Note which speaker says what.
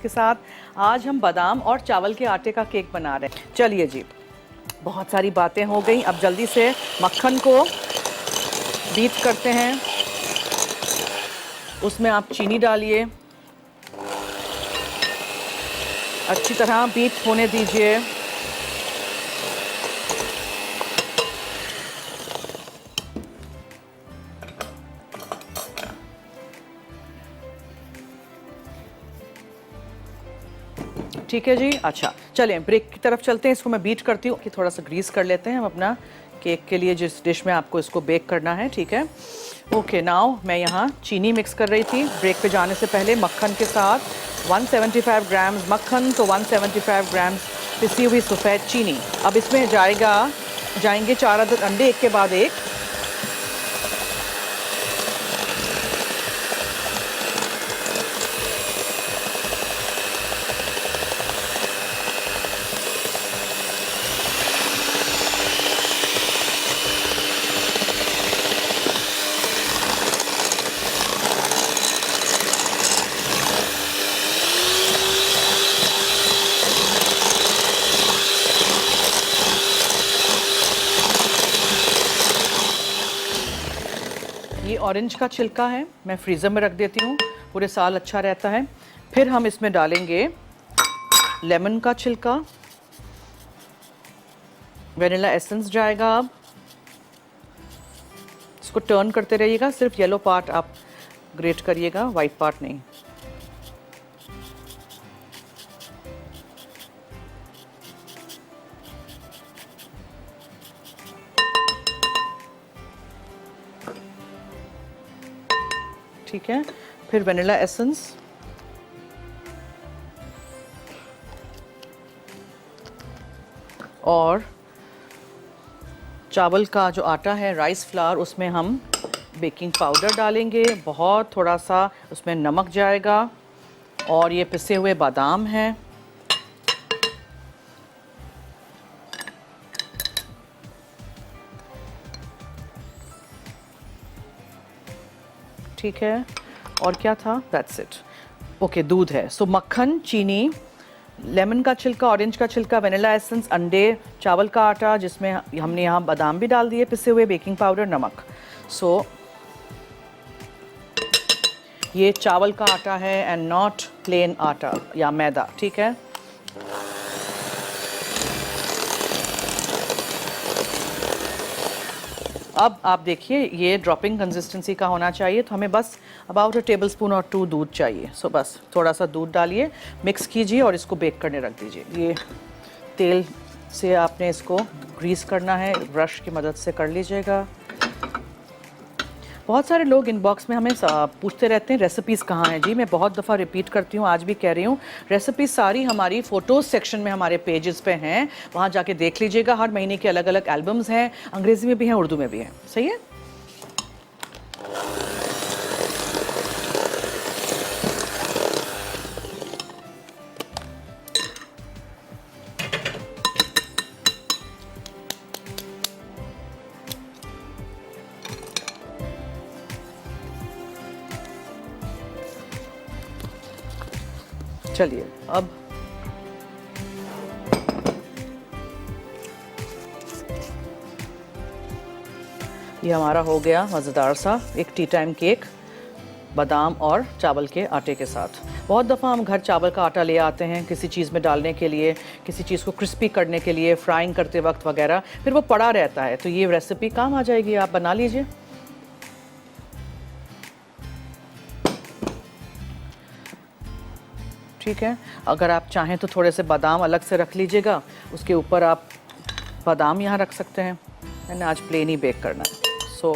Speaker 1: के साथ आज हम बादाम और चावल के आटे का केक बना रहे हैं। चलिए जी, बहुत सारी बातें हो गई, अब जल्दी से मक्खन को बीट करते हैं। उसमें आप चीनी डालिए, अच्छी तरह बीट होने दीजिए। ठीक है जी। अच्छा चलें ब्रेक की तरफ चलते हैं। इसको मैं बीट करती हूँ कि थोड़ा सा ग्रीस कर लेते हैं हम अपना केक के लिए, जिस डिश में आपको इसको बेक करना है। ठीक है, ओके। नाउ मैं यहाँ चीनी मिक्स कर रही थी ब्रेक पे जाने से पहले मक्खन के साथ। 175 ग्राम्स मक्खन तो 175 ग्राम्स पिसी हुई सफ़ेद चीनी। अब इसमें जाएंगे 4 अदद अंडे, एक के बाद एक। ये ऑरेंज का छिलका है, मैं फ्रीज़र में रख देती हूँ, पूरे साल अच्छा रहता है। फिर हम इसमें डालेंगे लेमन का छिलका, वनीला एसेंस जाएगा। अब इसको टर्न करते रहिएगा, सिर्फ येलो पार्ट आप ग्रेट करिएगा, वाइट पार्ट नहीं। ठीक है, फिर वनीला एसेंस, और चावल का जो आटा है, राइस फ्लावर, उसमें हम बेकिंग पाउडर डालेंगे, बहुत थोड़ा सा उसमें नमक जाएगा, और ये पिसे हुए बादाम हैं। ठीक है, और क्या था, दैट्स इट। ओके, दूध है। सो मक्खन, चीनी, लेमन का छिलका, ऑरेंज का छिलका, वनीला एसेंस, अंडे, चावल का आटा जिसमें हमने यहाँ बादाम भी डाल दिए पिसे हुए, बेकिंग पाउडर, नमक। सो ये चावल का आटा है एंड नॉट प्लेन आटा या मैदा। ठीक है, अब आप देखिए ये ड्रॉपिंग कंसिस्टेंसी का होना चाहिए, तो हमें बस अबाउट अ टेबल स्पून और 2 दूध चाहिए। सो बस थोड़ा सा दूध डालिए, मिक्स कीजिए और इसको बेक करने रख दीजिए। ये तेल से आपने इसको ग्रीस करना है, ब्रश की मदद से कर लीजिएगा। बहुत सारे लोग इनबॉक्स में हमें पूछते रहते हैं रेसिपीज़ कहाँ हैं। जी मैं बहुत दफ़ा रिपीट करती हूँ, आज भी कह रही हूँ, रेसिपीज़ सारी हमारी फ़ोटोज़ सेक्शन में हमारे पेजेस पे हैं, वहाँ जाके देख लीजिएगा। हर महीने के अलग अलग एल्बम्स हैं, अंग्रेज़ी में भी हैं, उर्दू में भी हैं। सही है। चलिए अब ये हमारा हो गया मज़ेदार सा एक टी टाइम केक बादाम और चावल के आटे के साथ। बहुत दफ़ा हम घर चावल का आटा ले आते हैं किसी चीज़ में डालने के लिए, किसी चीज़ को क्रिस्पी करने के लिए, फ्राइंग करते वक्त वगैरह, फिर वो पड़ा रहता है। तो ये रेसिपी काम आ जाएगी, आप बना लीजिए। ठीक है, अगर आप चाहें तो थोड़े से बादाम अलग से रख लीजिएगा, उसके ऊपर आप बादाम यहाँ रख सकते हैं। मैंने आज प्लेन ही बेक करना है। सो